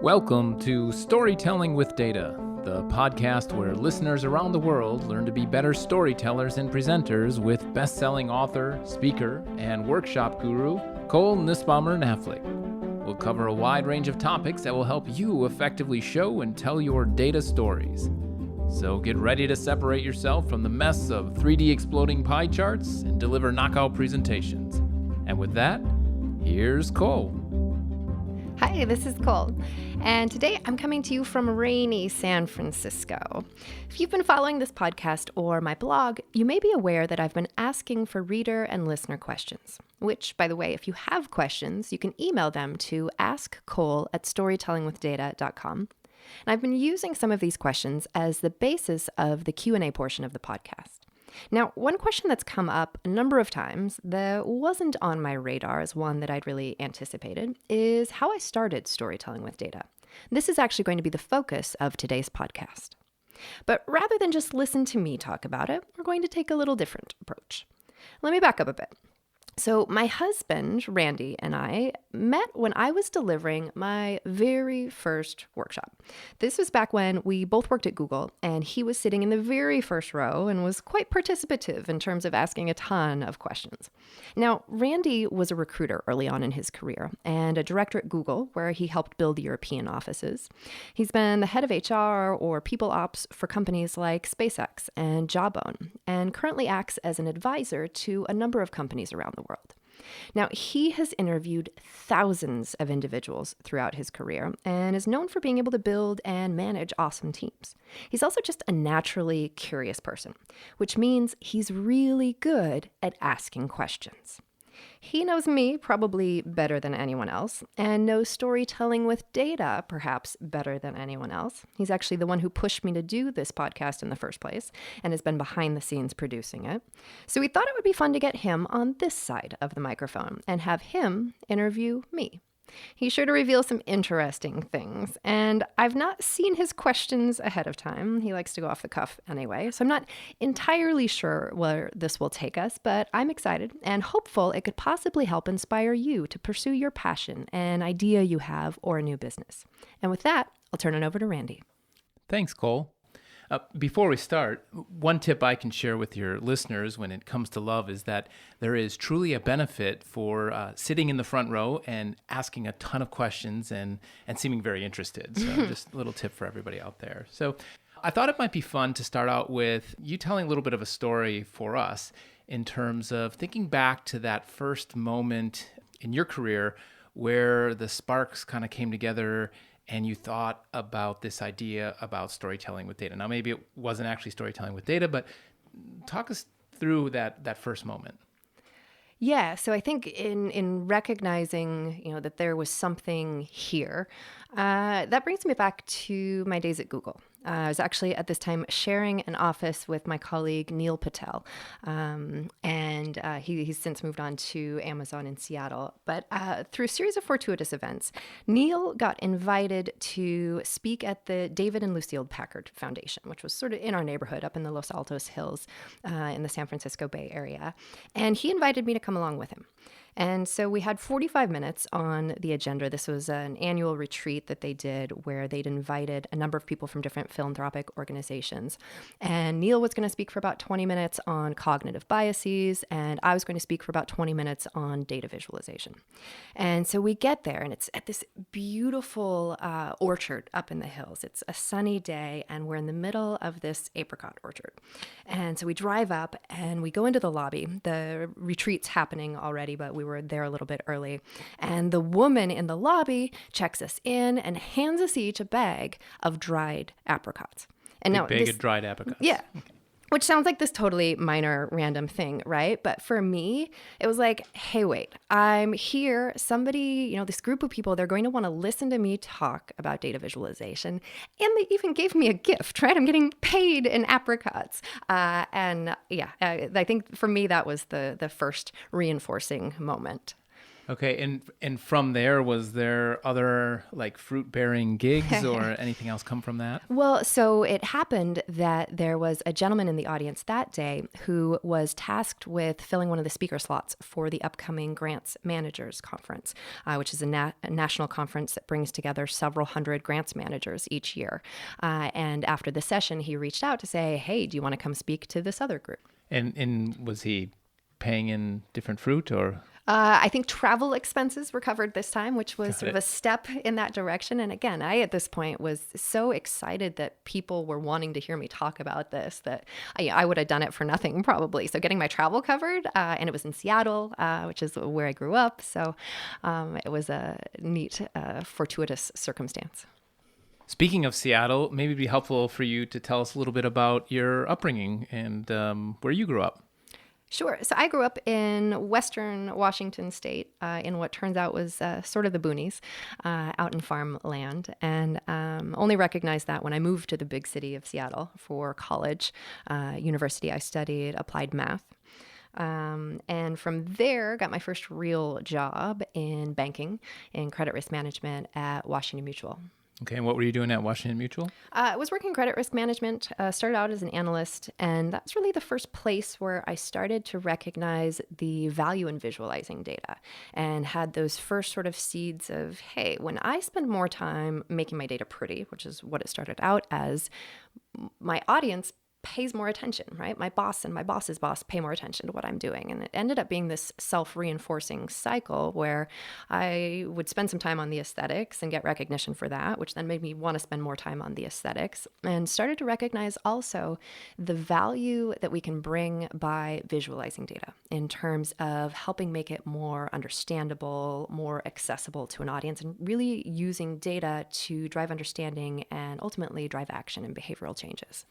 Welcome to Storytelling with Data, the podcast where listeners around the world learn to be better storytellers and presenters with best-selling author, speaker, and workshop guru Cole Nussbaumer Knaflic. We'll cover a wide range of topics that will help you effectively show and tell your data stories. So get ready to separate yourself from the mess of 3D exploding pie charts and deliver knockout presentations. And with that, here's Cole. Hi, this is Cole, and today I'm coming to you from rainy San Francisco. If you've been following this podcast or my blog, you may be aware that I've been asking for reader and listener questions, which, by the way, if you have questions, you can email them to askcole@storytellingwithdata.com. And I've been using some of these questions as the basis of the Q&A portion of the podcast. Now, one question that's come up a number of times that wasn't on my radar as one that I'd really anticipated is how I started storytelling with data. This is actually going to be the focus of today's podcast. But rather than just listen to me talk about it, we're going to take a little different approach. Let me back up a bit. So my husband, Randy, and I met when I was delivering my very first workshop. This was back when we both worked at Google, and he was sitting in the very first row and was quite participative in terms of asking a ton of questions. Now, Randy was a recruiter early on in his career and a director at Google, where he helped build the European offices. He's been the head of HR or people ops for companies like SpaceX and Jawbone, and currently acts as an advisor to a number of companies around the world. Now, he has interviewed thousands of individuals throughout his career and is known for being able to build and manage awesome teams. He's also just a naturally curious person, which means he's really good at asking questions. He knows me probably better than anyone else and knows storytelling with data perhaps better than anyone else. He's actually the one who pushed me to do this podcast in the first place and has been behind the scenes producing it. So we thought it would be fun to get him on this side of the microphone and have him interview me. He's sure to reveal some interesting things, and I've not seen his questions ahead of time. He likes to go off the cuff anyway, so I'm not entirely sure where this will take us, but I'm excited and hopeful it could possibly help inspire you to pursue your passion, an idea you have, or a new business. And with that, I'll turn it over to Randy. Thanks, Cole. Before we start, one tip I can share with your listeners when it comes to love is that there is truly a benefit for sitting in the front row and asking a ton of questions and seeming very interested. So just a little tip for everybody out there. So I thought it might be fun to start out with you telling a little bit of a story for us in terms of thinking back to that first moment in your career where the sparks kind of came together and you thought about this idea about storytelling with data. Now, maybe it wasn't actually storytelling with data, but talk us through that first moment. Yeah, so I think in recognizing, that there was something here, that brings me back to my days at Google. I was actually at this time sharing an office with my colleague Neil Patel, and he's since moved on to Amazon in Seattle. But through a series of fortuitous events, Neil got invited to speak at the David and Lucille Packard Foundation, which was sort of in our neighborhood up in the Los Altos Hills in the San Francisco Bay Area. And he invited me to come along with him. And so we had 45 minutes on the agenda. This was an annual retreat that they did where they'd invited a number of people from different philanthropic organizations. And Neil was going to speak for about 20 minutes on cognitive biases, and I was going to speak for about 20 minutes on data visualization. And so we get there, and it's at this beautiful orchard up in the hills. It's a sunny day, and we're in the middle of this apricot orchard. And so we drive up, and we go into the lobby. The retreat's happening already, but we were there a little bit early. And the woman in the lobby checks us in and hands us each a bag of dried apricots. And now bag of dried apricots. Yeah. Which sounds like this totally minor, random thing, right? But for me, it was like, hey, wait, I'm here. Somebody, this group of people, they're going to want to listen to me talk about data visualization. And they even gave me a gift, right? I'm getting paid in apricots. I think for me, that was the first reinforcing moment. Okay, and from there, was there other like fruit bearing gigs or anything else come from that? Well, so it happened that there was a gentleman in the audience that day who was tasked with filling one of the speaker slots for the upcoming Grants Managers Conference, which is a national conference that brings together several hundred grants managers each year. And after the session, he reached out to say, hey, do you want to come speak to this other group? And was he paying in different fruit or? I think travel expenses were covered this time, which was Got sort of it. a step in that direction. And again, I at this point was so excited that people were wanting to hear me talk about this that I would have done it for nothing probably. So getting my travel covered, and it was in Seattle, which is where I grew up. So it was a neat, fortuitous circumstance. Speaking of Seattle, maybe it'd be helpful for you to tell us a little bit about your upbringing and where you grew up. Sure. So I grew up in Western Washington State, in what turns out was sort of the boonies, out in farmland, and only recognized that when I moved to the big city of Seattle for college. University, I studied applied math. And from there, got my first real job in banking and credit risk management at Washington Mutual. Okay, and what were you doing at Washington Mutual? I was working credit risk management, started out as an analyst, and that's really the first place where I started to recognize the value in visualizing data and had those first sort of seeds of, hey, when I spend more time making my data pretty, which is what it started out as, my audience pays more attention, right? My boss and my boss's boss pay more attention to what I'm doing. And it ended up being this self-reinforcing cycle where I would spend some time on the aesthetics and get recognition for that, which then made me want to spend more time on the aesthetics, and started to recognize also the value that we can bring by visualizing data in terms of helping make it more understandable, more accessible to an audience, and really using data to drive understanding and ultimately drive action and behavioral changes.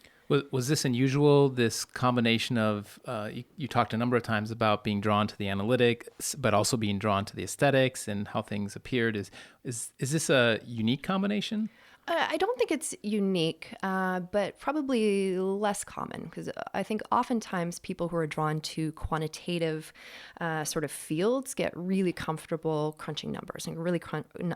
Was this unusual, this combination of, you talked a number of times about being drawn to the analytics, but also being drawn to the aesthetics and how things appeared. Is this a unique combination? I don't think it's unique, but probably less common, because I think oftentimes people who are drawn to quantitative sort of fields get really comfortable crunching numbers and really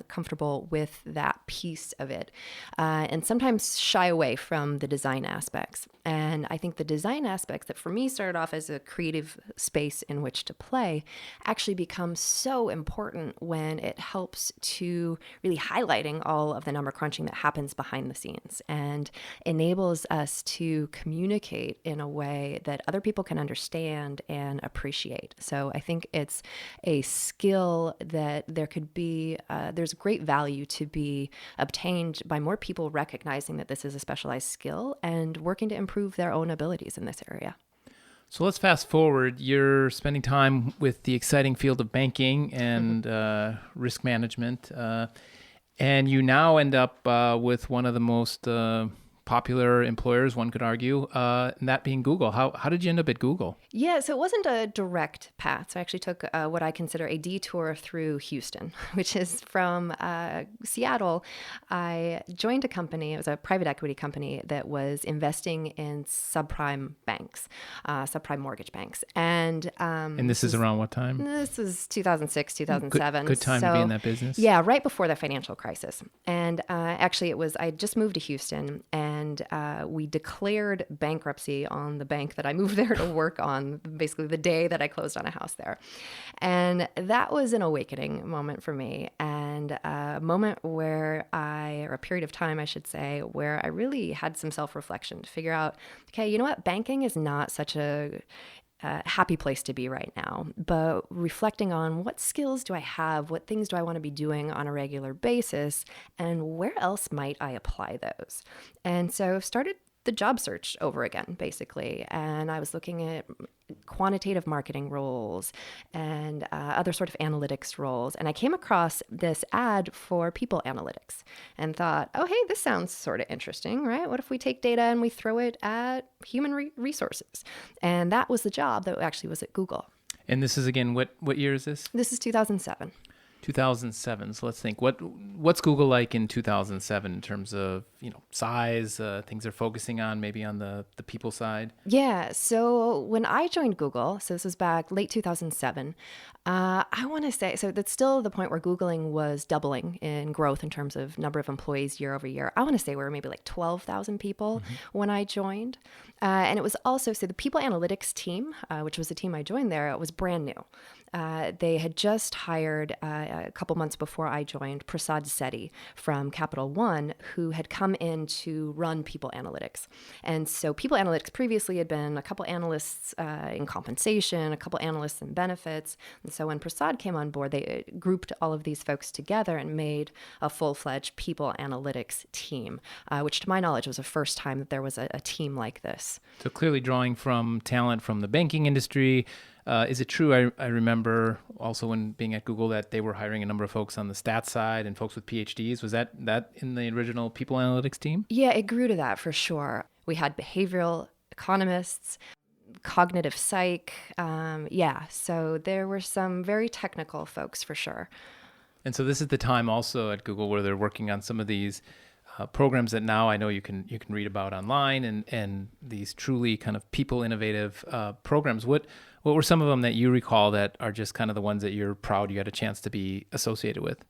comfortable with that piece of it, and sometimes shy away from the design aspects. And I think the design aspects that for me started off as a creative space in which to play actually become so important when it helps to really highlighting all of the number crunching that happens behind the scenes and enables us to communicate in a way that other people can understand and appreciate. So I think it's a skill that there could be, there's great value to be obtained by more people recognizing that this is a specialized skill and working to improve their own abilities in this area. So let's fast forward. You're spending time with the exciting field of banking and risk management. And you now end up with one of the most popular employers, one could argue, and that being Google. How did you end up at Google? Yeah, so it wasn't a direct path. So I actually took what I consider a detour through Houston, which is from Seattle. I joined a company, it was a private equity company that was investing in subprime banks, subprime mortgage banks. And this is around what time? This was 2006, 2007. Good time to be in that business. Yeah, right before the financial crisis. And actually, I just moved to Houston, and we declared bankruptcy on the bank that I moved there to work on, basically the day that I closed on a house there. And that was an awakening moment for me, and a moment where or a period of time, I should say, where I really had some self-reflection to figure out, okay, you know what? Banking is not such a happy place to be right now, but reflecting on what skills do I have, what things do I want to be doing on a regular basis, and where else might I apply those? And so started the job search over again, basically. And I was looking at quantitative marketing roles and other sort of analytics roles. And I came across this ad for people analytics and thought, oh, hey, this sounds sort of interesting, right? What if we take data and we throw it at human resources? And that was the job that actually was at Google. And this is, again, what year is this? This is 2007. 2007. So let's think. What's Google like in 2007 in terms of size, things they're focusing on, maybe on the people side? Yeah, so when I joined Google, so this was back late 2007, I want to say, so that's still the point where Googling was doubling in growth in terms of number of employees year over year. I want to say we were maybe like 12,000 people when I joined. And it was also, so the people analytics team, which was the team I joined there, it was brand new. They had just hired a couple months before I joined Prasad Sethi from Capital One, who had come in to run people analytics. And so people analytics previously had been a couple analysts in compensation, a couple analysts in benefits. And so when Prasad came on board, they grouped all of these folks together and made a full-fledged people analytics team, which to my knowledge was the first time that there was a team like this. So clearly drawing from talent from the banking industry. Is it true? I remember also when being at Google that they were hiring a number of folks on the stats side and folks with PhDs. Was that in the original people analytics team? Yeah, it grew to that for sure. We had behavioral economists, cognitive psych. So there were some very technical folks for sure. And so this is the time also at Google where they're working on some of these programs that now I know you can read about online, and these truly kind of people innovative programs. What were some of them that you recall that are just kind of the ones that you're proud you had a chance to be associated with?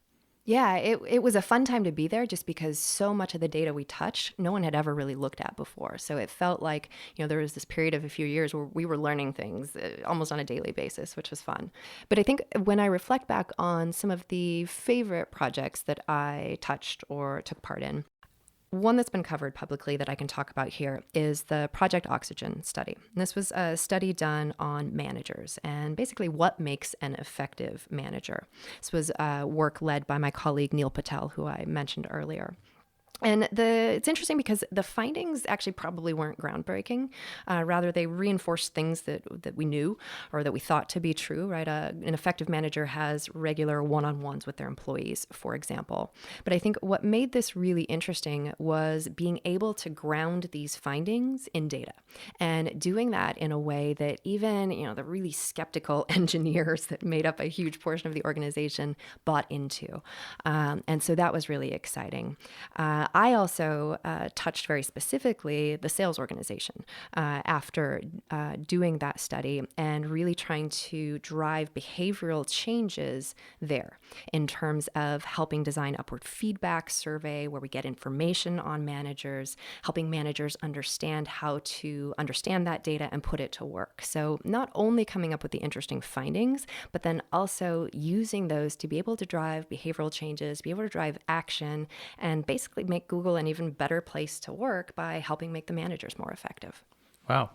Yeah, it was a fun time to be there just because so much of the data we touched, no one had ever really looked at before. So it felt like, there was this period of a few years where we were learning things almost on a daily basis, which was fun. But I think when I reflect back on some of the favorite projects that I touched or took part in, one that's been covered publicly that I can talk about here is the Project Oxygen study. And this was a study done on managers and basically what makes an effective manager. This was work led by my colleague Neil Patel, who I mentioned earlier. And it's interesting because the findings actually probably weren't groundbreaking. Rather, they reinforced things that we knew or that we thought to be true, right? An effective manager has regular one-on-ones with their employees, for example. But I think what made this really interesting was being able to ground these findings in data and doing that in a way that even, the really skeptical engineers that made up a huge portion of the organization bought into. And so that was really exciting. I also touched very specifically the sales organization after doing that study and really trying to drive behavioral changes there in terms of helping design upward feedback survey where we get information on managers, helping managers understand how to understand that data and put it to work. So not only coming up with the interesting findings, but then also using those to be able to drive behavioral changes, be able to drive action, and basically make Google an even better place to work by helping make the managers more effective. Wow.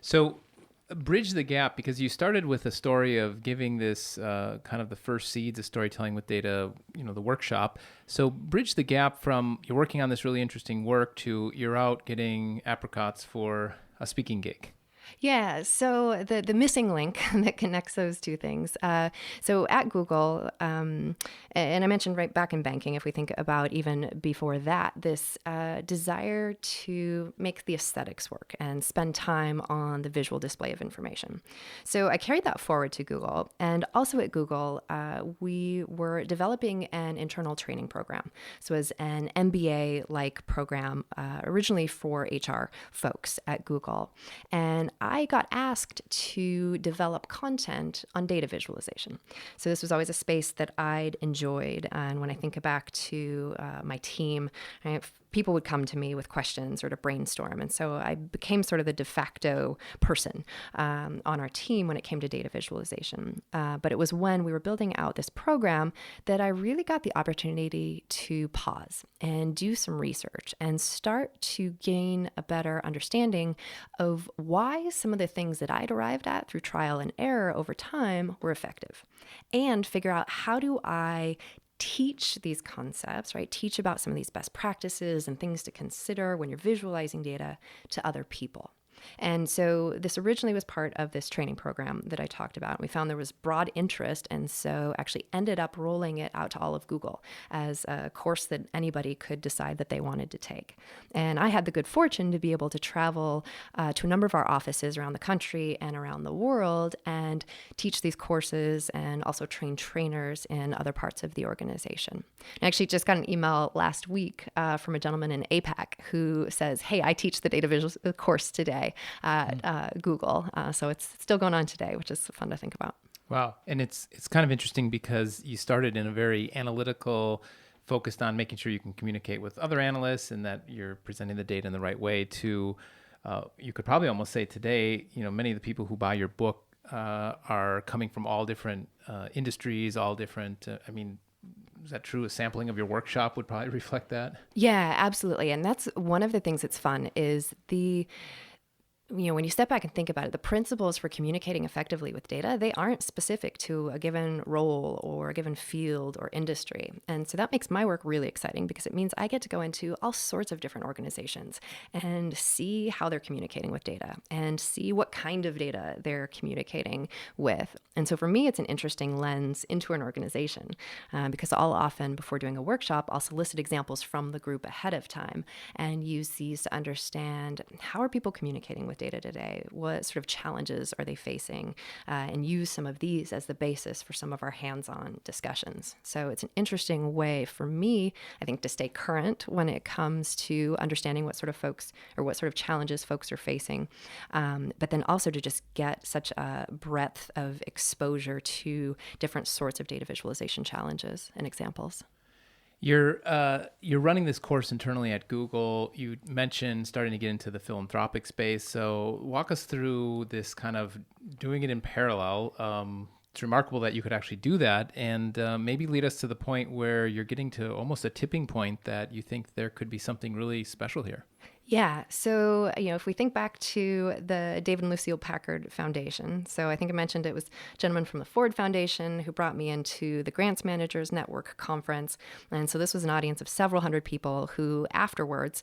So bridge the gap, because you started with a story of giving this kind of the first seeds of storytelling with data, the workshop. So bridge the gap from you're working on this really interesting work to you're out getting apricots for a speaking gig. Yeah, so the missing link that connects those two things. So at Google, and I mentioned right back in banking, if we think about even before that, this desire to make the aesthetics work and spend time on the visual display of information. So I carried that forward to Google. And also at Google, we were developing an internal training program. So it was an MBA-like program originally for HR folks at Google. And I got asked to develop content on data visualization. So this was always a space that I'd enjoyed. And when I think back to my team, people would come to me with questions or to brainstorm. And so I became sort of the de facto person on our team when it came to data visualization. But it was when we were building out this program that I really got the opportunity to pause and do some research and start to gain a better understanding of why some of the things that I'd arrived at through trial and error over time were effective, and figure out how do I teach these concepts, right? Teach about some of these best practices and things to consider when you're visualizing data to other people. And so this originally was part of this training program that I talked about. We found there was broad interest, and so actually ended up rolling it out to all of Google as a course that anybody could decide that they wanted to take. And I had the good fortune to be able to travel to a number of our offices around the country and around the world and teach these courses and also train trainers in other parts of the organization. I actually just got an email last week from a gentleman in APAC who says, "Hey, I teach the data visual course today at Google." So it's still going on today, which is fun to think about. Wow. And it's kind of interesting because you started in a very analytical, focused on making sure you can communicate with other analysts and that you're presenting the data in the right way to, you could probably almost say today, many of the people who buy your book are coming from all different industries, all different, is that true? A sampling of your workshop would probably reflect that? Yeah, absolutely. And that's one of the things that's fun is when you step back and think about it, the principles for communicating effectively with data, they aren't specific to a given role or a given field or industry. And so that makes my work really exciting because it means I get to go into all sorts of different organizations and see how they're communicating with data and see what kind of data they're communicating with. And so for me, it's an interesting lens into an organization because I'll often, before doing a workshop, I'll solicit examples from the group ahead of time and use these to understand how are people communicating with data today? What sort of challenges are they facing? And use some of these as the basis for some of our hands-on discussions. So it's an interesting way for me, I think, to stay current when it comes to understanding what sort of folks or what sort of challenges folks are facing, but then also to just get such a breadth of exposure to different sorts of data visualization challenges and examples. You're running this course internally at Google. You mentioned starting to get into the philanthropic space. So walk us through this kind of doing it in parallel. It's remarkable that you could actually do that, and maybe lead us to the point where you're getting to almost a tipping point that you think there could be something really special here. Yeah. So, if we think back to the David and Lucille Packard Foundation, so I think I mentioned it was a gentleman from the Ford Foundation who brought me into the Grants Managers Network conference. And so this was an audience of several hundred people who afterwards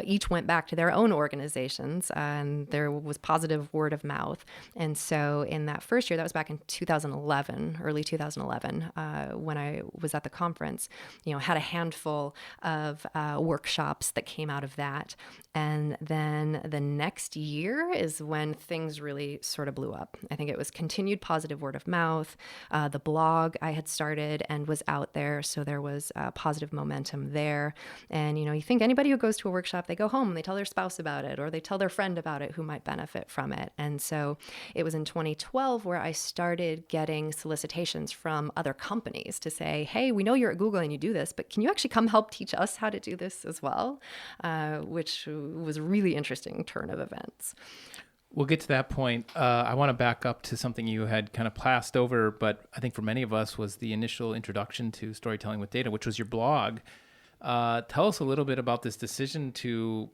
each went back to their own organizations, and there was positive word of mouth. And so in that first year, that was back in 2011, early 2011, when I was at the conference, had a handful of workshops that came out of that. And then the next year is when things really sort of blew up. I think it was continued positive word of mouth. The blog I had started and was out there, so there was positive momentum there. And, you think anybody who goes to a workshop, they go home, they tell their spouse about it, or they tell their friend about it who might benefit from it. And so it was in 2012 where I started getting solicitations from other companies to say, hey, we know you're at Google and you do this, but can you actually come help teach us how to do this as well? Which was a really interesting turn of events. We'll get to that point. I want to back up to something you had kind of passed over, but I think for many of us was the initial introduction to storytelling with data, which was your blog. Tell us a little bit about this decision to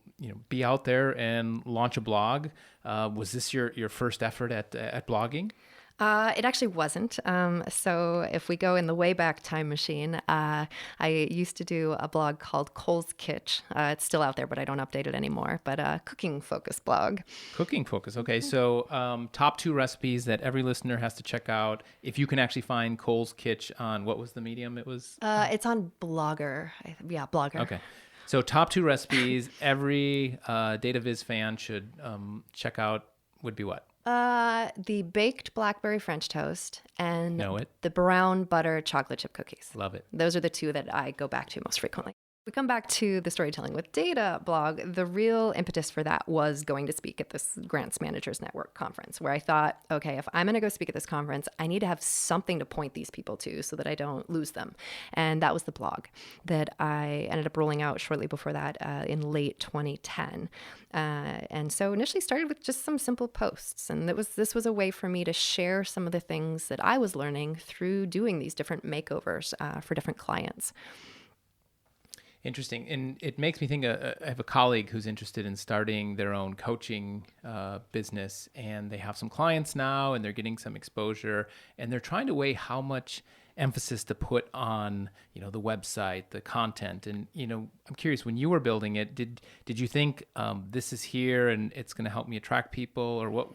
be out there and launch a blog. Was this your first effort at blogging? It actually wasn't. So if we go in the Wayback Time Machine, I used to do a blog called Cole's Kitch. It's still out there, but I don't update it anymore. But a cooking focus blog. Cooking focus. Okay. So top 2 recipes that every listener has to check out. If you can actually find Cole's Kitch on, what was the medium it was? It's on Blogger. Yeah, Blogger. Okay. So top 2 recipes every DataViz fan should check out would be what? The baked blackberry French toast and Know it. the brown butter chocolate chip cookies. Love it. Those are the 2 that I go back to most frequently. We come back to the Storytelling with Data blog. The real impetus for that was going to speak at this Grants Managers Network conference, where I thought, okay, if I'm going to go speak at this conference, I need to have something to point these people to so that I don't lose them. And that was the blog that I ended up rolling out shortly before that in late 2010. And so initially started with just some simple posts. And this was a way for me to share some of the things that I was learning through doing these different makeovers for different clients. Interesting. And it makes me think, I have a colleague who's interested in starting their own coaching business, and they have some clients now and they're getting some exposure, and they're trying to weigh how much emphasis to put on, the website, the content. And, I'm curious, when you were building it, did you think this is here and it's going to help me attract people, or what,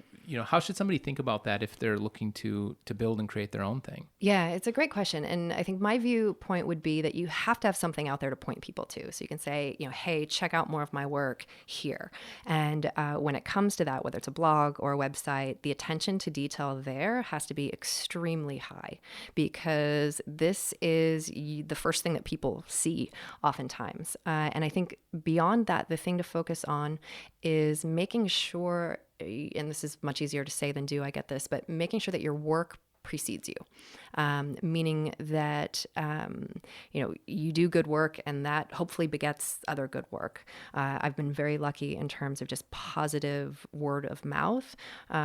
how should somebody think about that if they're looking to build and create their own thing? Yeah, it's a great question. And I think my viewpoint would be that you have to have something out there to point people to. So you can say, hey, check out more of my work here. And when it comes to that, whether it's a blog or a website, the attention to detail there has to be extremely high, because this is the first thing that people see oftentimes. And I think beyond that, the thing to focus on is making sure, and this is much easier to say than do, I get this, but making sure that your work precedes you, meaning that, you do good work and that hopefully begets other good work. I've been very lucky in terms of just positive word of mouth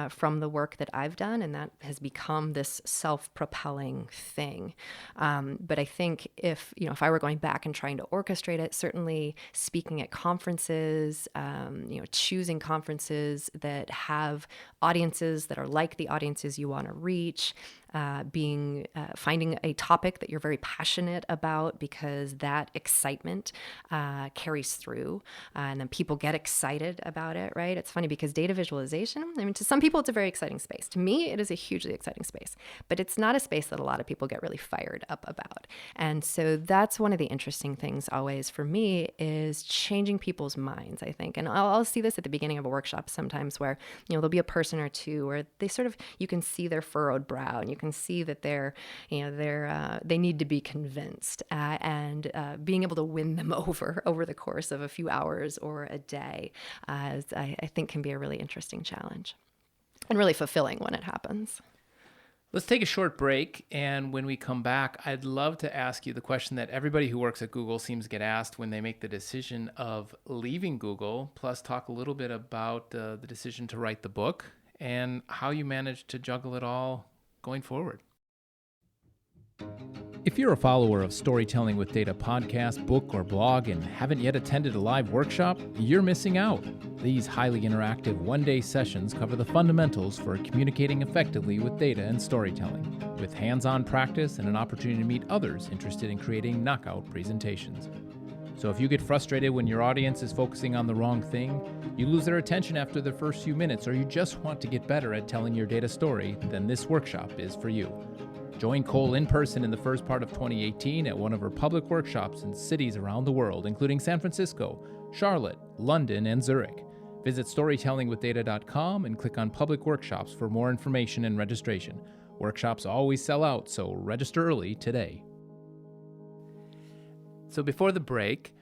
from the work that I've done, and that has become this self-propelling thing. But I think if I were going back and trying to orchestrate it, certainly speaking at conferences, choosing conferences that have audiences that are like the audiences you want to reach, finding a topic that you're very passionate about, because that excitement carries through, and then people get excited about it, right? It's funny because data visualization, to some people it's a very exciting space. To me, it is a hugely exciting space, but it's not a space that a lot of people get really fired up about. And so that's one of the interesting things always for me, is changing people's minds, I think. And I'll see this at the beginning of a workshop sometimes, where there'll be a person or two where they you can see their furrowed brow, and you can see that they need to be convinced, and being able to win them over the course of a few hours or a day, I think can be a really interesting challenge, and really fulfilling when it happens. Let's take a short break, and when we come back, I'd love to ask you the question that everybody who works at Google seems to get asked when they make the decision of leaving Google, plus talk a little bit about the decision to write the book and how you managed to juggle it all going forward. If you're a follower of Storytelling with Data podcast, book, or blog and haven't yet attended a live workshop, you're missing out. These highly interactive one-day sessions cover the fundamentals for communicating effectively with data and storytelling, with hands-on practice and an opportunity to meet others interested in creating knockout presentations. So if you get frustrated when your audience is focusing on the wrong thing, you lose their attention after the first few minutes, or you just want to get better at telling your data story, then this workshop is for you. Join Cole in person in the first part of 2018 at one of her public workshops in cities around the world, including San Francisco, Charlotte, London, and Zurich. Visit storytellingwithdata.com and click on public workshops for more information and registration. Workshops always sell out, so register early today. So before the break,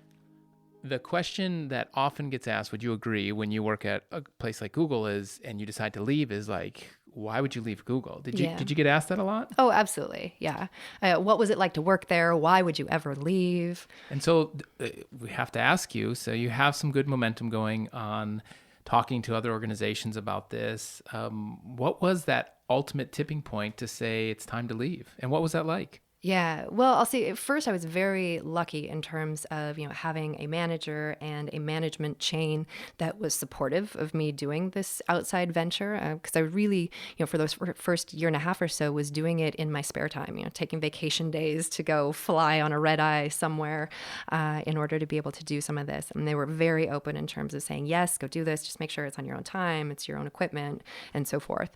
the question that often gets asked, would you agree, when you work at a place like Google and you decide to leave, is like, why would you leave Google? Did you get asked that a lot? Oh, absolutely. Yeah. What was it like to work there? Why would you ever leave? And so we have to ask you, so you have some good momentum going on, talking to other organizations about this. What was that ultimate tipping point to say it's time to leave? And what was that like? Yeah, well, I'll say first I was very lucky in terms of, having a manager and a management chain that was supportive of me doing this outside venture, because I really, for those first year and a half or so, was doing it in my spare time, taking vacation days to go fly on a red eye somewhere in order to be able to do some of this. And they were very open in terms of saying, yes, go do this, just make sure it's on your own time, it's your own equipment, and so forth.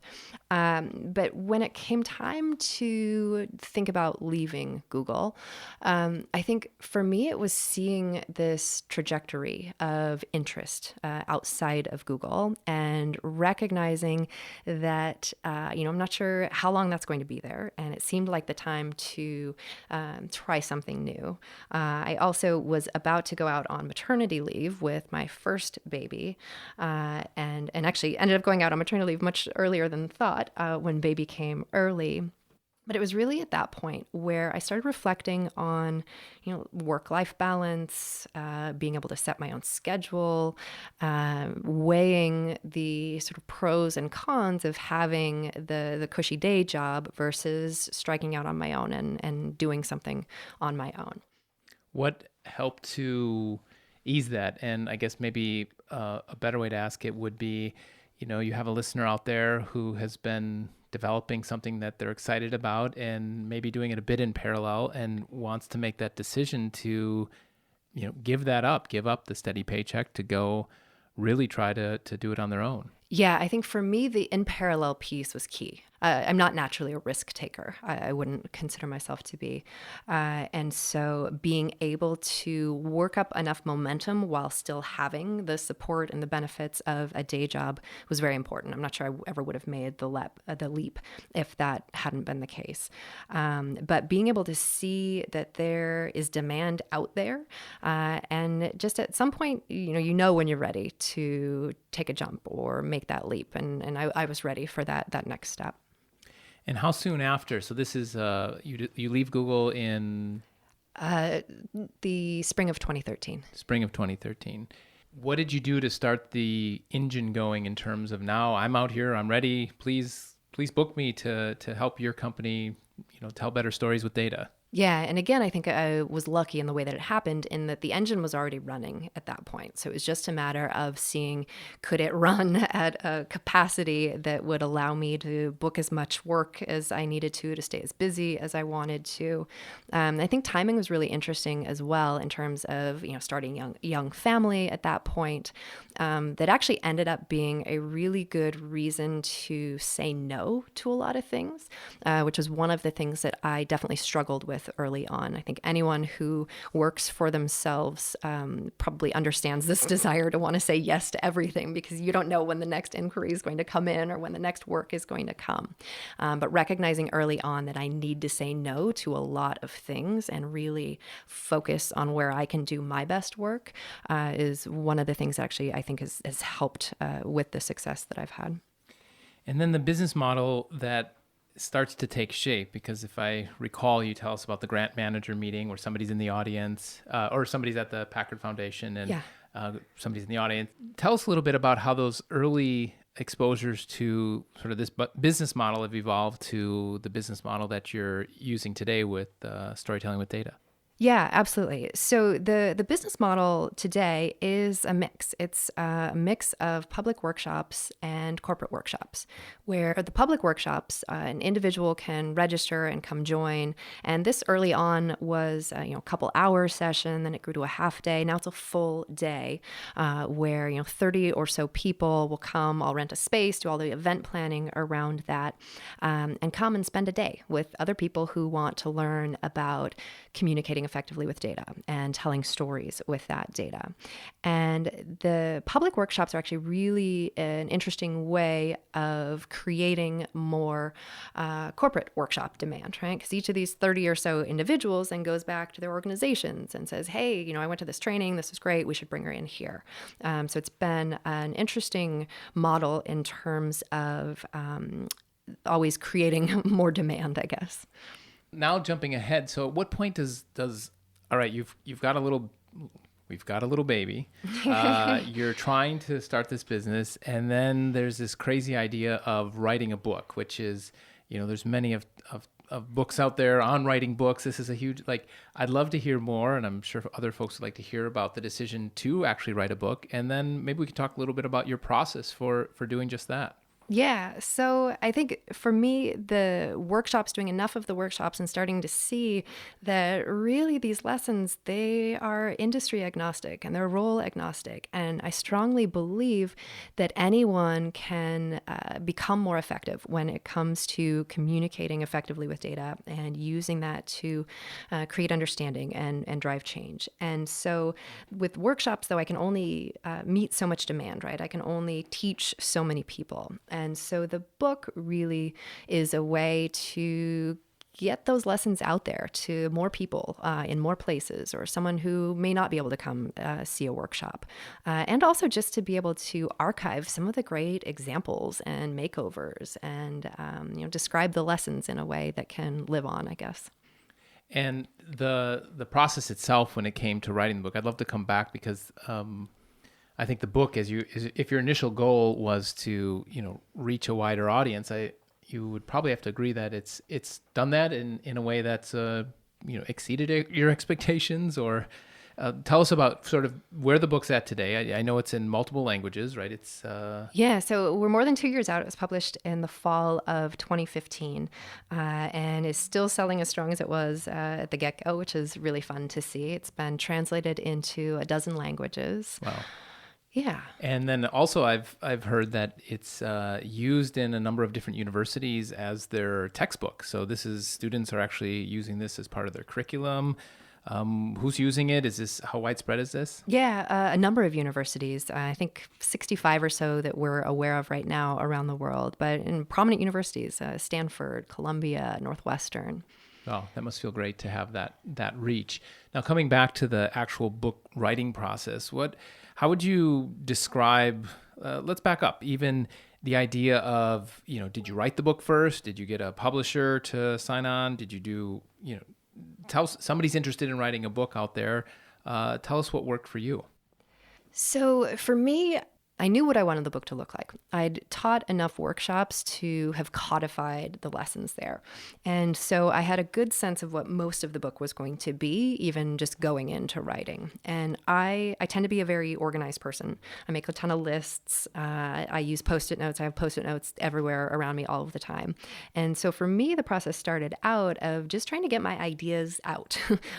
But when it came time to think about leaving Google, I think for me it was seeing this trajectory of interest outside of Google and recognizing that I'm not sure how long that's going to be there, and it seemed like the time to try something new. I also was about to go out on maternity leave with my first baby, and actually ended up going out on maternity leave much earlier than thought when baby came early. But it was really at that point where I started reflecting on, work-life balance, being able to set my own schedule, weighing the sort of pros and cons of having the cushy day job versus striking out on my own and doing something on my own. What helped to ease that? And I guess maybe a better way to ask it would be, you have a listener out there who has been developing something that they're excited about and maybe doing it a bit in parallel and wants to make that decision to, give up the steady paycheck to go really try to do it on their own. Yeah, I think for me, the in parallel piece was key. I'm not naturally a risk taker. I wouldn't consider myself to be. And so being able to work up enough momentum while still having the support and the benefits of a day job was very important. I'm not sure I ever would have made the leap if that hadn't been the case. But being able to see that there is demand out there, and just at some point, you know when you're ready to take a jump or make that leap. And I was ready for that next step. And how soon after? So this is, you leave Google in? The spring of 2013. Spring of 2013. What did you do to start the engine going in terms of now I'm out here, I'm ready, please book me to help your company, tell better stories with data? Yeah. And again, I think I was lucky in the way that it happened in that the engine was already running at that point. So it was just a matter of seeing, could it run at a capacity that would allow me to book as much work as I needed to stay as busy as I wanted to. I think timing was really interesting as well in terms of, starting young family at that point. That actually ended up being a really good reason to say no to a lot of things, which was one of the things that I definitely struggled with early on. I think anyone who works for themselves probably understands this desire to want to say yes to everything because you don't know when the next inquiry is going to come in or when the next work is going to come. But recognizing early on that I need to say no to a lot of things and really focus on where I can do my best work is one of the things actually I think has helped with the success that I've had. And then the business model that starts to take shape, because if I recall, you tell us about the grant manager meeting where somebody's in the audience or somebody's at the Packard Foundation and somebody's in the audience. Tell us a little bit about how those early exposures to sort of this business model have evolved to the business model that you're using today with storytelling with data. Yeah, absolutely. So the business model today is a mix. It's a mix of public workshops and corporate workshops, where the public workshops, an individual can register and come join. And this early on was a couple hour session, then it grew to a half day. Now it's a full day where 30 or so people will come. I'll rent a space, do all the event planning around that, and come and spend a day with other people who want to learn about communicating effectively with data and telling stories with that data. And the public workshops are actually really an interesting way of creating more corporate workshop demand, right? Because each of these 30 or so individuals then goes back to their organizations and says, hey, I went to this training, this is great, we should bring her in here. So it's been an interesting model in terms of always creating more demand, I guess. Now jumping ahead, so at what point does all right, we've got a little baby, you're trying to start this business, and then there's this crazy idea of writing a book, which is, there's many of books out there on writing books. This is a huge, I'd love to hear more, and I'm sure other folks would like to hear about the decision to actually write a book, and then maybe we could talk a little bit about your process for doing just that. Yeah. So I think for me, the workshops, doing enough of the workshops and starting to see that really these lessons, they are industry agnostic and they're role agnostic. And I strongly believe that anyone can become more effective when it comes to communicating effectively with data and using that to create understanding and drive change. And so with workshops, though, I can only meet so much demand, right? I can only teach so many people. And so the book really is a way to get those lessons out there to more people in more places, or someone who may not be able to come see a workshop. And also just to be able to archive some of the great examples and makeovers and describe the lessons in a way that can live on, I guess. And the process itself when it came to writing the book, I'd love to come back because I think the book, if your initial goal was to, reach a wider audience, you would probably have to agree that it's done that in a way that's, exceeded your expectations, or Tell us about sort of where the book's at today. I know it's in multiple languages, right? It's Yeah, so we're more than 2 years out. It was published in the fall of 2015 and is still selling as strong as it was at the get-go, which is really fun to see. It's been translated into a dozen languages. wow. Yeah. And then also, I've heard that it's used in a number of different universities as their textbook. So students are actually using this as part of their curriculum. Who's using it? How widespread is this? Yeah, a number of universities. I think 65 or so that we're aware of right now around the world, but in prominent universities, Stanford, Columbia, Northwestern. Oh, that must feel great to have that reach. Now, coming back to the actual book writing process, how would you describe, let's back up, even the idea of, did you write the book first? Did you get a publisher to sign on? Did you do, tell somebody's interested in writing a book out there. Tell us what worked for you. So for me, I knew what I wanted the book to look like. I'd taught enough workshops to have codified the lessons there. And so I had a good sense of what most of the book was going to be, even just going into writing. And I tend to be a very organized person. I make a ton of lists. I use Post-it notes. I have Post-it notes everywhere around me all of the time. And so for me, the process started out of just trying to get my ideas out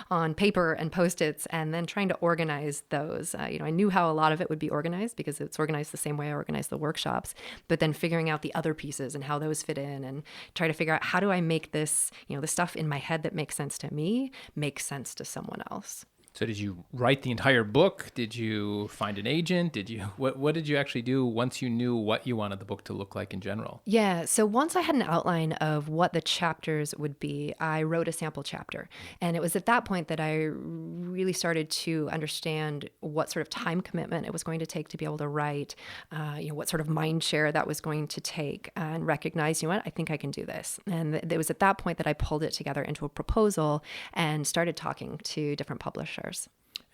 on paper and Post-its and then trying to organize those. I knew how a lot of it would be organized because it's organized the same way I organize the workshops, but then figuring out the other pieces and how those fit in and try to figure out how do I make this, the stuff in my head that makes sense to me, make sense to someone else. So did you write the entire book? Did you find an agent? What did you actually do once you knew what you wanted the book to look like in general? Yeah, so once I had an outline of what the chapters would be, I wrote a sample chapter. And it was at that point that I really started to understand what sort of time commitment it was going to take to be able to write, what sort of mind share that was going to take, and recognize, I think I can do this. And it was at that point that I pulled it together into a proposal and started talking to different publishers.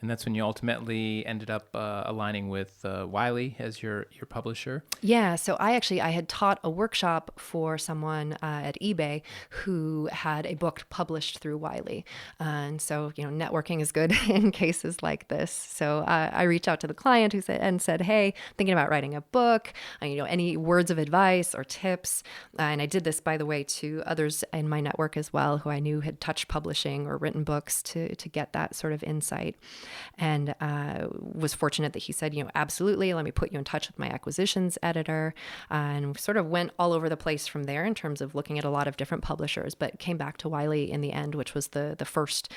And that's when you ultimately ended up aligning with Wiley as your publisher. Yeah, so I had taught a workshop for someone at eBay who had a book published through Wiley. And so, networking is good in cases like this. So I reached out to the client who said, hey, thinking about writing a book, any words of advice or tips. And I did this, by the way, to others in my network as well, who I knew had touched publishing or written books to get that sort of insight. And was fortunate that he said, absolutely, let me put you in touch with my acquisitions editor, and sort of went all over the place from there in terms of looking at a lot of different publishers, but came back to Wiley in the end, which was the first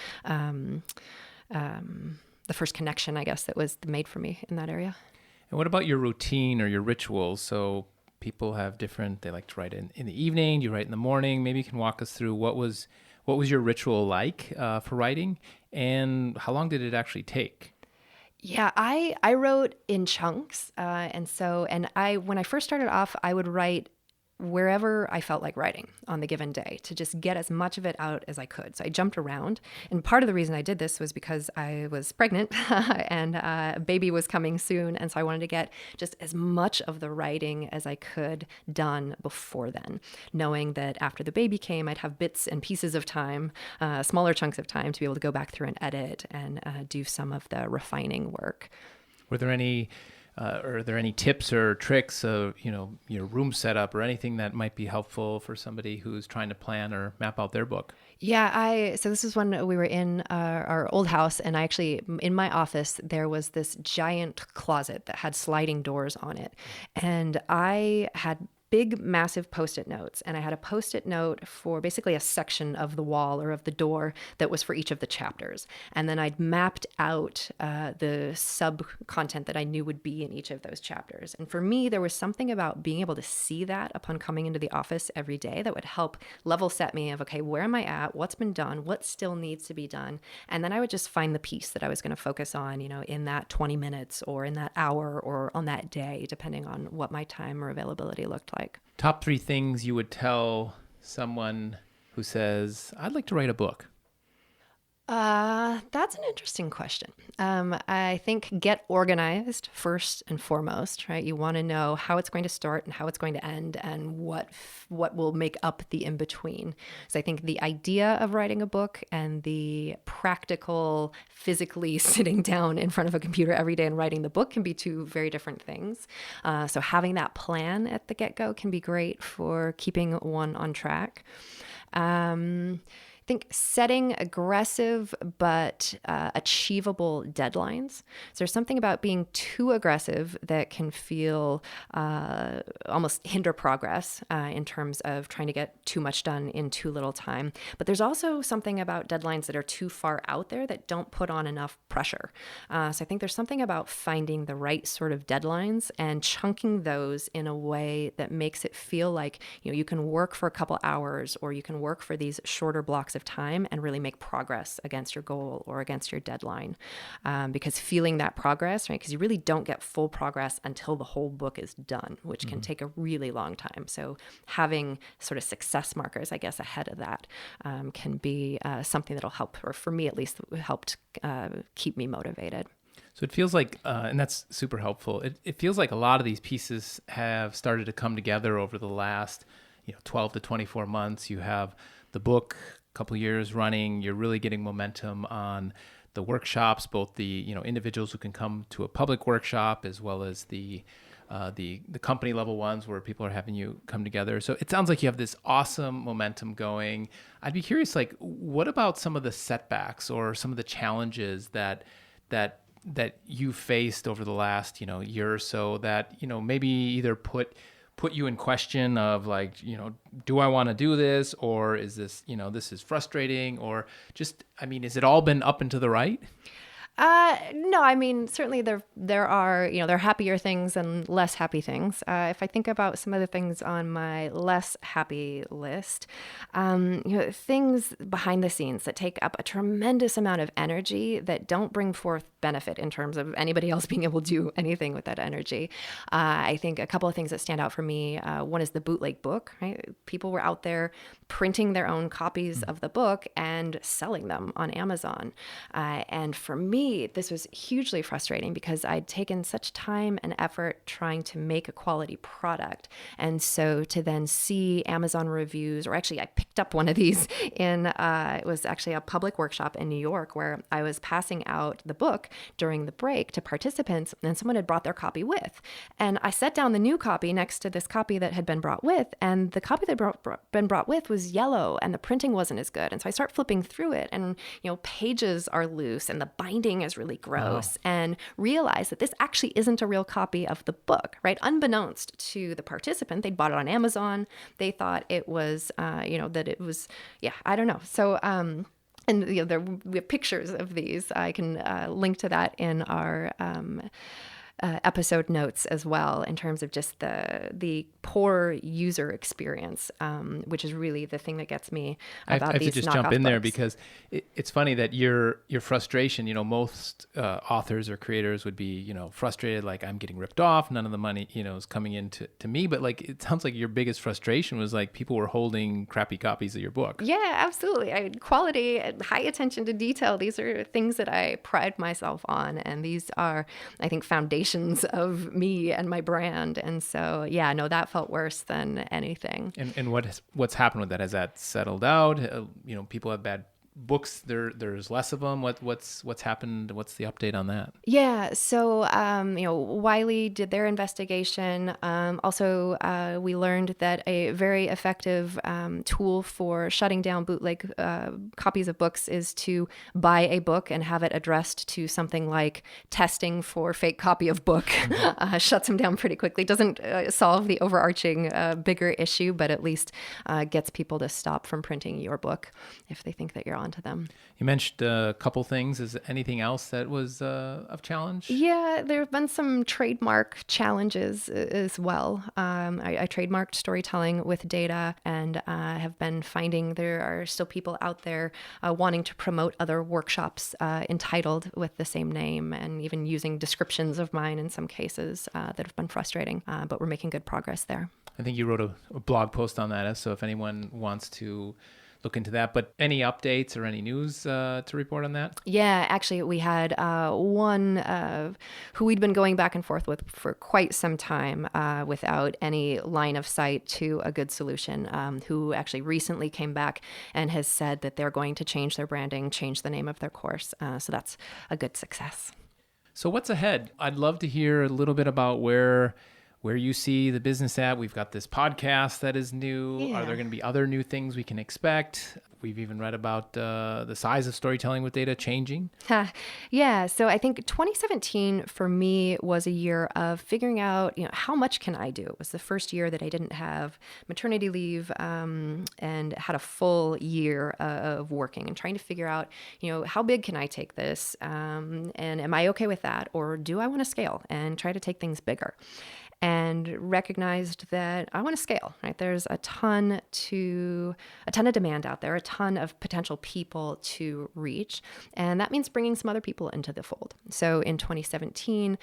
connection, I guess, that was made for me in that area. And what about your routine or your rituals? So people have they like to write in the evening, you write in the morning. Maybe you can walk us through what was your ritual like for writing, and how long did it actually take? Yeah, I wrote in chunks. When I first started off, I would write wherever I felt like writing on the given day to just get as much of it out as I could. So I jumped around. And part of the reason I did this was because I was pregnant and a baby was coming soon. And so I wanted to get just as much of the writing as I could done before then, knowing that after the baby came, I'd have bits and pieces of time, smaller chunks of time to be able to go back through and edit and do some of the refining work. Were there any are there any tips or tricks of, your room setup or anything that might be helpful for somebody who's trying to plan or map out their book? Yeah, so this is when we were in our old house, and in my office, there was this giant closet that had sliding doors on it. And I had big, massive Post-it notes. And I had a Post-it note for basically a section of the wall or of the door that was for each of the chapters. And then I'd mapped out the sub-content that I knew would be in each of those chapters. And for me, there was something about being able to see that upon coming into the office every day that would help level set me of, okay, where am I at? What's been done? What still needs to be done? And then I would just find the piece that I was going to focus on, in that 20 minutes or in that hour or on that day, depending on what my time or availability looked like. Top 3 things you would tell someone who says, I'd like to write a book. That's an interesting question. I think get organized first and foremost, right? You want to know how it's going to start and how it's going to end, and what will make up the in between. So I think the idea of writing a book and the practical, physically sitting down in front of a computer every day and writing the book can be two very different things. So having that plan at the get go can be great for keeping one on track. I think setting aggressive but achievable deadlines. So there's something about being too aggressive that can feel almost hinder progress in terms of trying to get too much done in too little time. But there's also something about deadlines that are too far out there that don't put on enough pressure. So I think there's something about finding the right sort of deadlines and chunking those in a way that makes it feel like, you can work for a couple hours, or you can work for these shorter blocks of time and really make progress against your goal or against your deadline. Because feeling that progress, right? Because you really don't get full progress until the whole book is done, which can take a really long time. So having sort of success markers, I guess, ahead of that can be something that'll help, or for me at least, helped keep me motivated. So it feels like, and that's super helpful. It feels like a lot of these pieces have started to come together over the last, 12 to 24 months. You have the book, a couple of years running. You're really getting momentum on the workshops, both the individuals who can come to a public workshop, as well as the company level ones where people are having you come together. So it sounds like you have this awesome momentum going. I'd be curious, like, what about some of the setbacks or some of the challenges that you faced over the last year or so that maybe either put you in question of, like, do I want to do this, or is this this is frustrating, or just, has it all been up and to the right? No, I mean, certainly there are, there are happier things and less happy things. If I think about some of the things on my less happy list, things behind the scenes that take up a tremendous amount of energy that don't bring forth benefit in terms of anybody else being able to do anything with that energy. I think a couple of things that stand out for me, one is the bootleg book, right? People were out there printing their own copies of the book and selling them on Amazon. And for me, this was hugely frustrating because I'd taken such time and effort trying to make a quality product. And so to then see Amazon reviews, or actually I picked up one of these it was actually a public workshop in New York where I was passing out the book during the break to participants, and someone had brought their copy with. And I set down the new copy next to this copy that had been brought with, and the copy that had been brought with was yellow and the printing wasn't as good. And so I start flipping through it, and pages are loose and the binding is really gross, and realize that this actually isn't a real copy of the book, right? Unbeknownst to the participant, they'd bought it on Amazon. They thought it was, that it was, I don't know. So, and we have pictures of these. I can link to that in our episode notes as well, in terms of just the poor user experience, which is really the thing that gets me about I these have to just knockoff jump in there books. because it's funny that your frustration, most authors or creators would be, frustrated, like, I'm getting ripped off, none of the money, is coming in to me. But, like, it sounds like your biggest frustration was, like, people were holding crappy copies of your book. Yeah, absolutely. Quality, high attention to detail. These are things that I pride myself on. And these are, I think, foundations of me and my brand. And so, no, that felt worse than anything. And what's happened with that? Has that settled out? People have bad books. There's less of them. What's happened? What's the update on that? Yeah. So, Wiley did their investigation. Also, we learned that a very effective tool for shutting down bootleg copies of books is to buy a book and have it addressed to something like testing for fake copy of book. Shuts them down pretty quickly. Doesn't solve the overarching bigger issue, but at least gets people to stop from printing your book if they think that you're onto them. You mentioned a couple things. Is there anything else that was of challenge? Yeah, there have been some trademark challenges as well. I trademarked storytelling with data, and have been finding there are still people out there wanting to promote other workshops entitled with the same name, and even using descriptions of mine in some cases that have been frustrating, but we're making good progress there. I think you wrote a blog post on that. So if anyone wants to look into that. But any updates or any news to report on that? Yeah, actually, we had one who we'd been going back and forth with for quite some time without any line of sight to a good solution, who actually recently came back and has said that they're going to change their branding, change the name of their course. So that's a good success. So what's ahead? I'd love to hear a little bit about where you see the business at. We've got this podcast that is new. Yeah. Are there going to be other new things we can expect? We've even read about the size of storytelling with data changing. Yeah, so I think 2017 for me was a year of figuring out, how much can I do? It was the first year that I didn't have maternity leave and had a full year of working and trying to figure out, how big can I take this? And am I okay with that? Or do I want to scale and try to take things bigger? And recognized that I want to scale, right? There's a ton of demand out there, a ton of potential people to reach. And that means bringing some other people into the fold. So in 2017,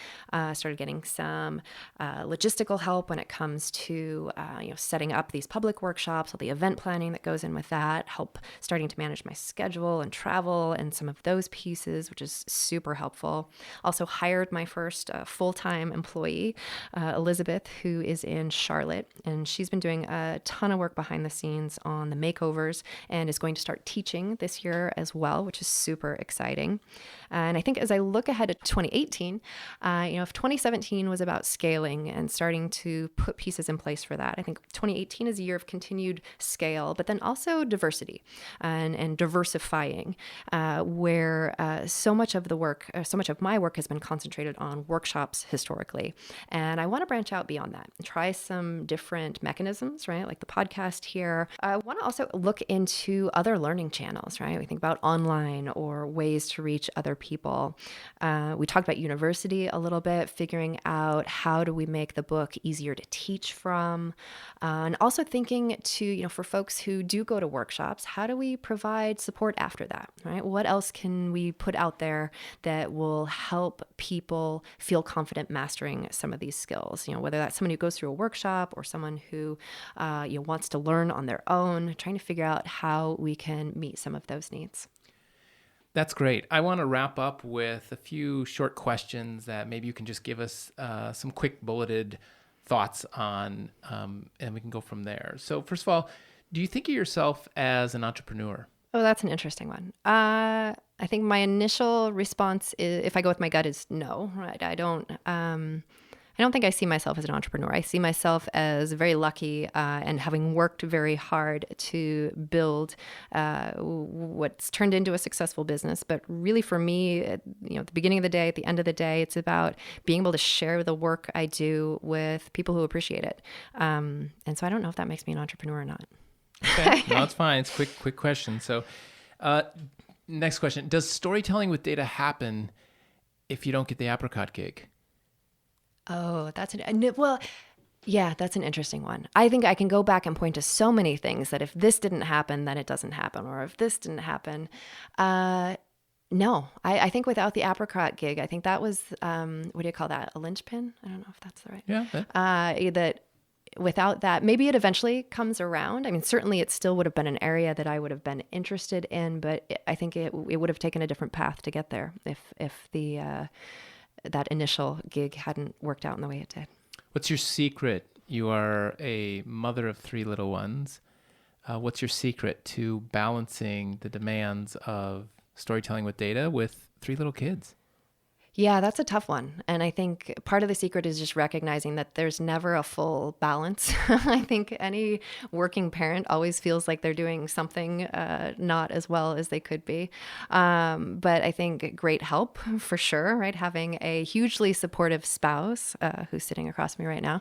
started getting some logistical help when it comes to, setting up these public workshops, all the event planning that goes in with that, help starting to manage my schedule and travel and some of those pieces, which is super helpful. Also hired my first full-time employee, Elizabeth, who is in Charlotte, and she's been doing a ton of work behind the scenes on the makeovers and is going to start teaching this year as well, which is super exciting. And I think as I look ahead to 2018, if 2017 was about scaling and starting to put pieces in place for that, I think 2018 is a year of continued scale, but then also diversity and diversifying, where so much of my work has been concentrated on workshops historically. And I want to branch out beyond that and try some different mechanisms, right? Like the podcast here. I want to also look into other learning channels, right? We think about online or ways to reach other people. We talked about university a little bit, figuring out how do we make the book easier to teach from, and also thinking to, for folks who do go to workshops, how do we provide support after that, right? What else can we put out there that will help people feel confident mastering some of these skills? Whether that's someone who goes through a workshop or someone who wants to learn on their own, trying to figure out how we can meet some of those needs. That's great. I want to wrap up with a few short questions that maybe you can just give us some quick bulleted thoughts on, and we can go from there. So first of all, do you think of yourself as an entrepreneur? Oh, that's an interesting one. I think my initial response is, if I go with my gut, is no, right? I don't think I see myself as an entrepreneur. I see myself as very lucky and having worked very hard to build what's turned into a successful business. But really for me, at the beginning of the day, at the end of the day, it's about being able to share the work I do with people who appreciate it. And so I don't know if that makes me an entrepreneur or not. Okay, no, it's fine. It's quick question. So next question. Does storytelling with data happen if you don't get the Apricot gig? Oh, that's an interesting one. I think I can go back and point to so many things that if this didn't happen, then it doesn't happen. Or if this didn't happen, no. I think without the Apricot gig, I think that was, what do you call that? A linchpin? I don't know if that's the right. Yeah. That without that, maybe it eventually comes around. I mean, certainly it still would have been an area that I would have been interested in, but I think it would have taken a different path to get there if that initial gig hadn't worked out in the way it did. What's your secret? You are a mother of 3 little ones. What's your secret to balancing the demands of storytelling with data with 3 little kids? Yeah, that's a tough one. And I think part of the secret is just recognizing that there's never a full balance. I think any working parent always feels like they're doing something not as well as they could be. But I think great help for sure, right? Having a hugely supportive spouse who's sitting across me right now.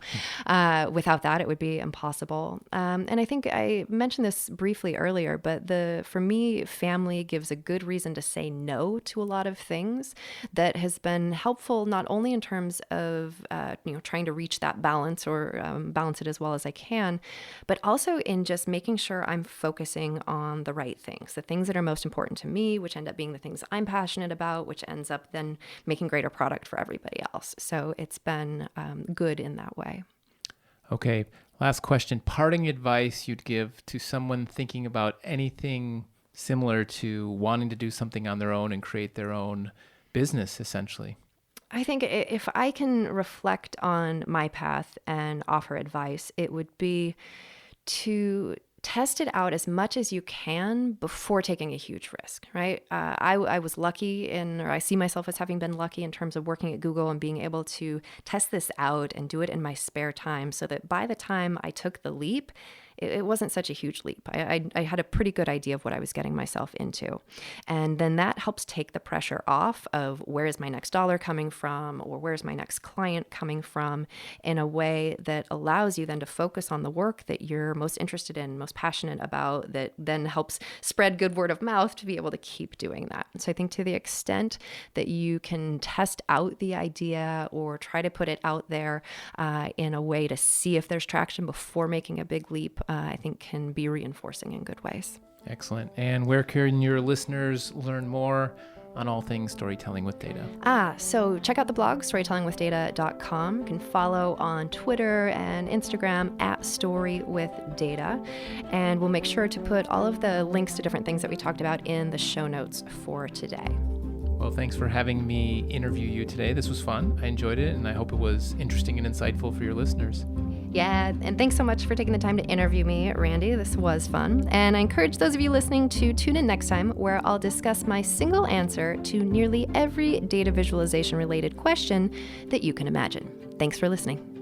Without that, it would be impossible. And I think I mentioned this briefly earlier, but for me, family gives a good reason to say no to a lot of things that has been helpful, not only in terms of trying to reach that balance or balance it as well as I can, but also in just making sure I'm focusing on the right things, the things that are most important to me, which end up being the things I'm passionate about, which ends up then making greater product for everybody else. So it's been good in that way. Okay, last question. Parting advice you'd give to someone thinking about anything similar to wanting to do something on their own and create their own business, essentially? I think if I can reflect on my path and offer advice, it would be to test it out as much as you can before taking a huge risk, right? I was lucky or I see myself as having been lucky in terms of working at Google and being able to test this out and do it in my spare time so that by the time I took the leap, it wasn't such a huge leap. I had a pretty good idea of what I was getting myself into. And then that helps take the pressure off of where is my next dollar coming from or where's my next client coming from in a way that allows you then to focus on the work that you're most interested in, most passionate about, that then helps spread good word of mouth to be able to keep doing that. So I think to the extent that you can test out the idea or try to put it out there in a way to see if there's traction before making a big leap, I think can be reinforcing in good ways. Excellent. And where can your listeners learn more on all things storytelling with data? So check out the blog, storytellingwithdata.com. You can follow on Twitter and Instagram @storywithdata. And we'll make sure to put all of the links to different things that we talked about in the show notes for today. Well, thanks for having me interview you today. This was fun. I enjoyed it, and I hope it was interesting and insightful for your listeners. Yeah, and thanks so much for taking the time to interview me, Randy. This was fun. And I encourage those of you listening to tune in next time, where I'll discuss my single answer to nearly every data visualization related question that you can imagine. Thanks for listening.